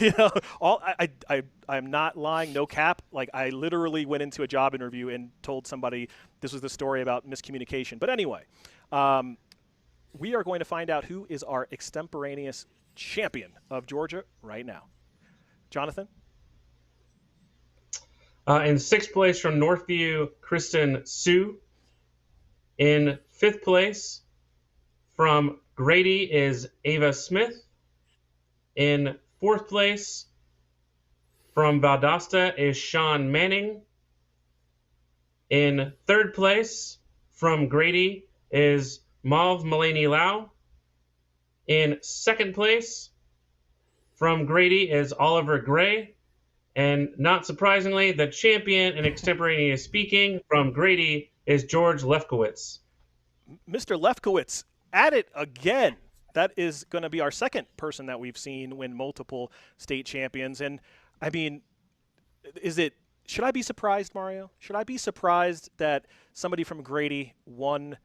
not lying, no cap. Like I literally went into a job interview and told somebody this was the story about miscommunication. But anyway, we are going to find out who is our extemporaneous champion of Georgia right now. Jonathan? In sixth place from Northview, Kristen Sue. In fifth place from Grady is Ava Smith. In fourth place from Valdosta is Sean Manning. In third place from Grady is Mauve Mulaney Lau. In second place from Grady is Oliver Gray. And not surprisingly, the champion in extemporaneous speaking from Grady is George Lefkowitz. Mr. Lefkowitz at it again. That is going to be our second person that we've seen win multiple state champions. And I mean, should I be surprised, Mario? Should I be surprised that somebody from Grady won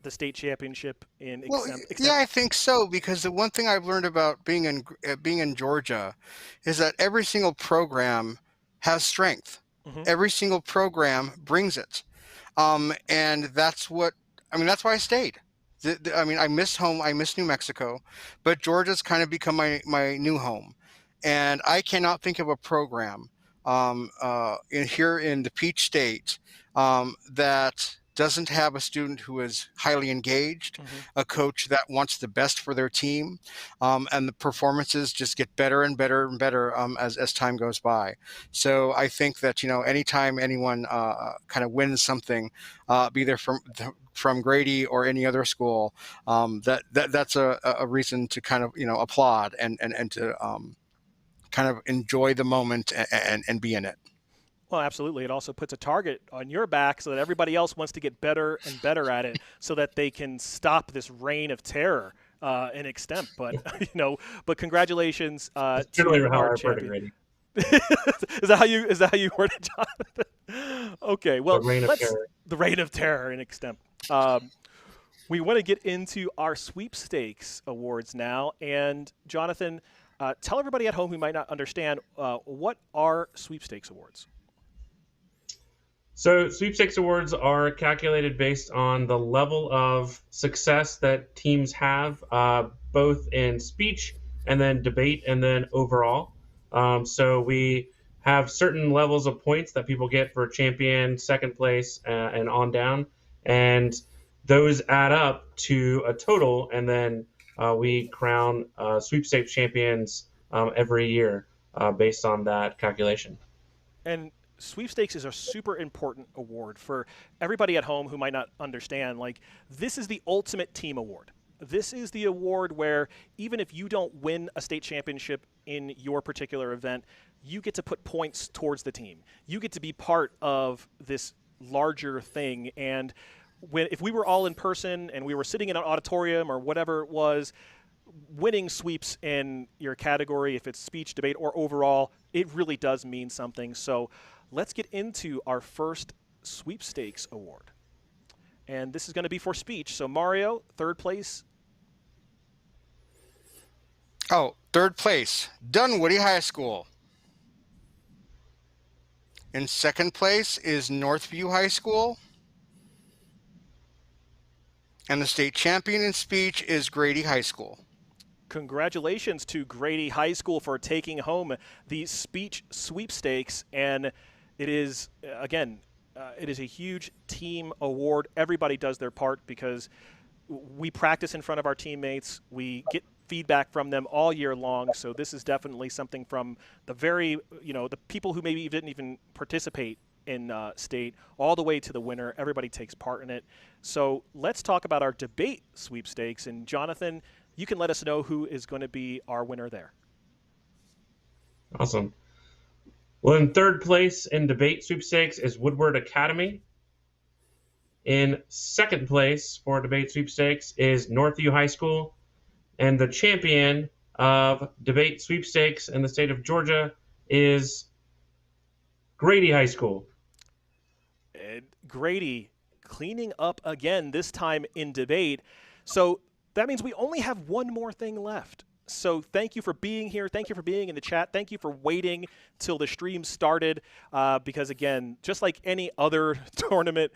the state championship in extemp? Yeah, I think so, because the one thing I've learned about being in Georgia is that every single program has strength. Mm-hmm. Every single program brings it, and that's why I stayed. I miss home. I miss New Mexico, but Georgia's kind of become my new home, and I cannot think of a program here in the Peach State that doesn't have a student who is highly engaged, a coach that wants the best for their team, and the performances just get better and better and better as time goes by. So I think that, anytime anyone kind of wins something, be there from Grady or any other school, that's a reason to kind of applaud and to kind of enjoy the moment and be in it. Well, absolutely. It also puts a target on your back so that everybody else wants to get better and better at it so that they can stop this reign of terror in extent. But, but congratulations That's to generally how our I've heard it, champion. Grady. Is that how you word it, Jonathan? Okay, well, The reign of terror. The reign of terror in extent. We want to get into our sweepstakes awards now. And Jonathan, tell everybody at home who might not understand, what are sweepstakes awards? So sweepstakes awards are calculated based on the level of success that teams have, both in speech and then debate and then overall. So we have certain levels of points that people get for champion, second place, and on down. And those add up to a total, and then we crown sweepstakes champions every year based on that calculation. And sweepstakes is a super important award for everybody at home who might not understand. Like, this is the ultimate team award. This is the award where even if you don't win a state championship in your particular event, you get to put points towards the team. You get to be part of this larger thing. And if we were all in person and we were sitting in an auditorium or whatever it was, winning sweeps in your category, if it's speech, debate, or overall, it really does mean something. So let's get into our first sweepstakes award. And this is going to be for speech. So Mario, third place. Oh, third place, Dunwoody High School. In second place is Northview High School. And the state champion in speech is Grady High School. Congratulations to Grady High School for taking home the speech sweepstakes. And it is, again, it is a huge team award. Everybody does their part because we practice in front of our teammates. We get feedback from them all year long. So this is definitely something from the very, the people who maybe didn't even participate in state all the way to the winner. Everybody takes part in it. So let's talk about our debate sweepstakes. And Jonathan, you can let us know who is going to be our winner there. Awesome. Well, in third place in debate sweepstakes is Woodward Academy. In second place for debate sweepstakes is Northview High School. And the champion of debate sweepstakes in the state of Georgia is Grady High School. And Grady cleaning up again, this time in debate. So that means we only have one more thing left. So thank you for being here. Thank you for being in the chat. Thank you for waiting till the stream started. Because, again, just like any other tournament,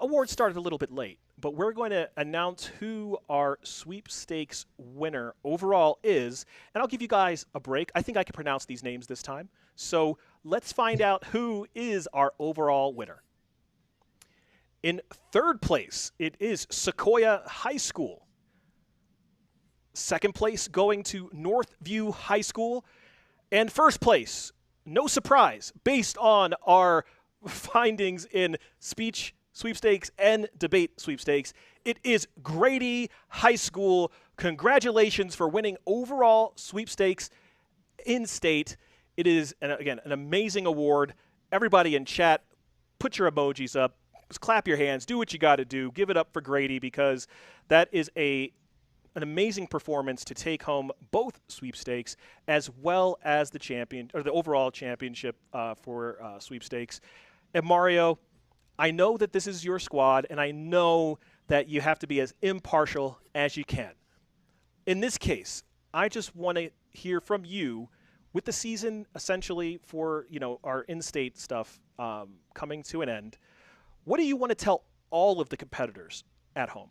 awards started a little bit late. But we're going to announce who our sweepstakes winner overall is. And I'll give you guys a break. I think I can pronounce these names this time. So let's find out who is our overall winner. In third place, it is Sequoia High School. Second place going to Northview High School. And first place, no surprise, based on our findings in speech sweepstakes and debate sweepstakes, it is Grady High School. Congratulations for winning overall sweepstakes in state. It is, again, an amazing award. Everybody in chat, put your emojis up. Just clap your hands. Do what you got to do. Give it up for Grady because that is an amazing performance to take home both sweepstakes as well as the champion or the overall championship for sweepstakes. And Mario, I know that this is your squad, and I know that you have to be as impartial as you can. In this case, I just want to hear from you with the season essentially for our in-state stuff coming to an end. What do you want to tell all of the competitors at home?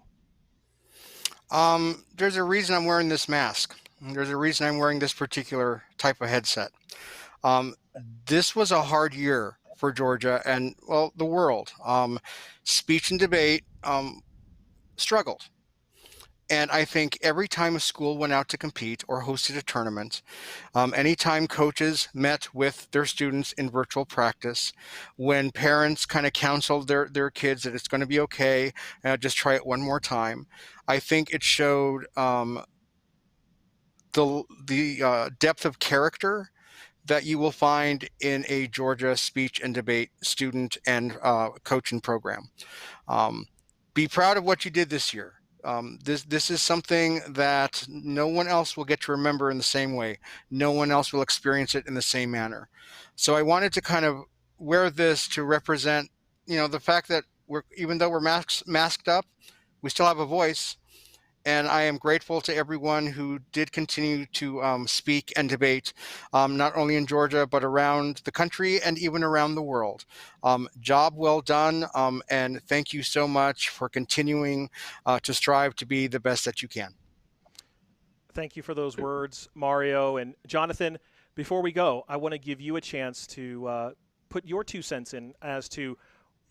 There's a reason I'm wearing this mask. There's a reason I'm wearing this particular type of headset. This was a hard year for Georgia and, well, the world. Speech and debate struggled. And I think every time a school went out to compete or hosted a tournament, anytime coaches met with their students in virtual practice, when parents kind of counseled their kids that it's going to be okay, just try it one more time, I think it showed the depth of character that you will find in a Georgia speech and debate student and coaching program. Um, be proud of what you did this year. This is something that no one else will get to remember in the same way. No one else will experience it in the same manner. So I wanted to kind of wear this to represent, the fact that even though we're masked up, we still have a voice. And I am grateful to everyone who did continue to speak and debate, not only in Georgia, but around the country and even around the world. Job well done, and thank you so much for continuing to strive to be the best that you can. Thank you for those words, Mario. And Jonathan, before we go, I want to give you a chance to put your 2 cents in as to,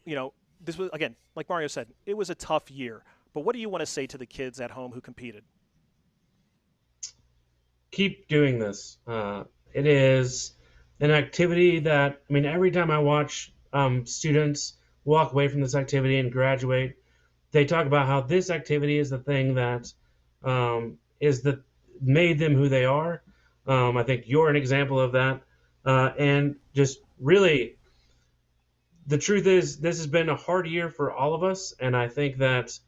this was, again, like Mario said, it was a tough year. But what do you want to say to the kids at home who competed? Keep doing this. It is an activity that, I mean, every time I watch students walk away from this activity and graduate, they talk about how this activity is the thing that made them who they are. I think you're an example of that. And just really, the truth is, this has been a hard year for all of us, and I think that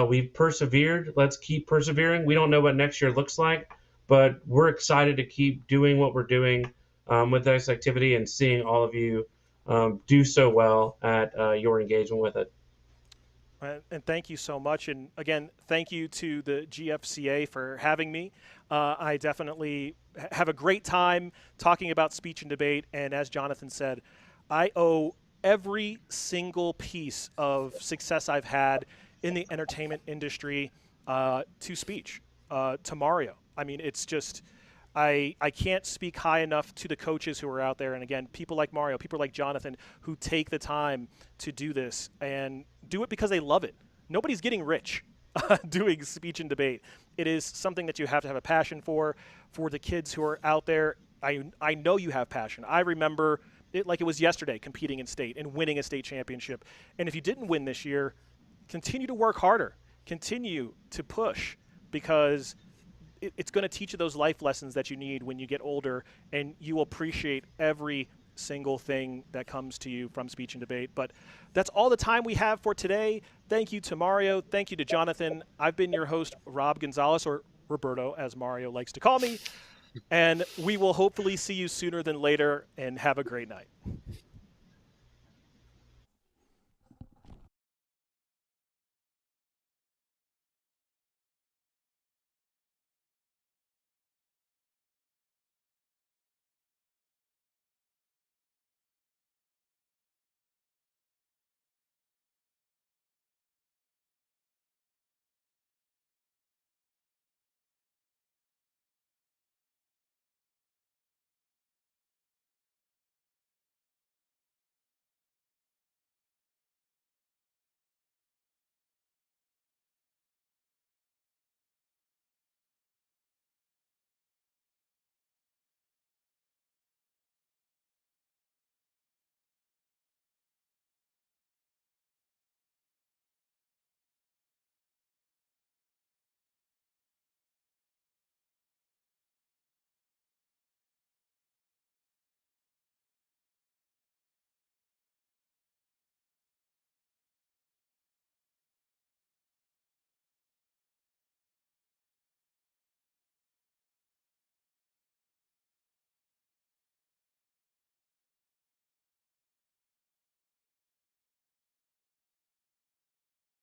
we've persevered. Let's keep persevering. We don't know what next year looks like, but we're excited to keep doing what we're doing with this activity and seeing all of you do so well at your engagement with it. And thank you so much. And again, thank you to the GFCA for having me. I definitely have a great time talking about speech and debate. And as Jonathan said, I owe every single piece of success I've had in the entertainment industry to speech, to Mario. I mean, it's just, I can't speak high enough to the coaches who are out there. And again, people like Mario, people like Jonathan, who take the time to do this and do it because they love it. Nobody's getting rich doing speech and debate. It is something that you have to have a passion for the kids who are out there. I know you have passion. I remember it like it was yesterday, competing in state and winning a state championship. And if you didn't win this year, continue to work harder, continue to push, because it's going to teach you those life lessons that you need when you get older, and you will appreciate every single thing that comes to you from speech and debate. But that's all the time we have for today. Thank you to Mario. Thank you to Jonathan. I've been your host, Rob Gonzalez, or Roberto, as Mario likes to call me. And we will hopefully see you sooner than later, and have a great night.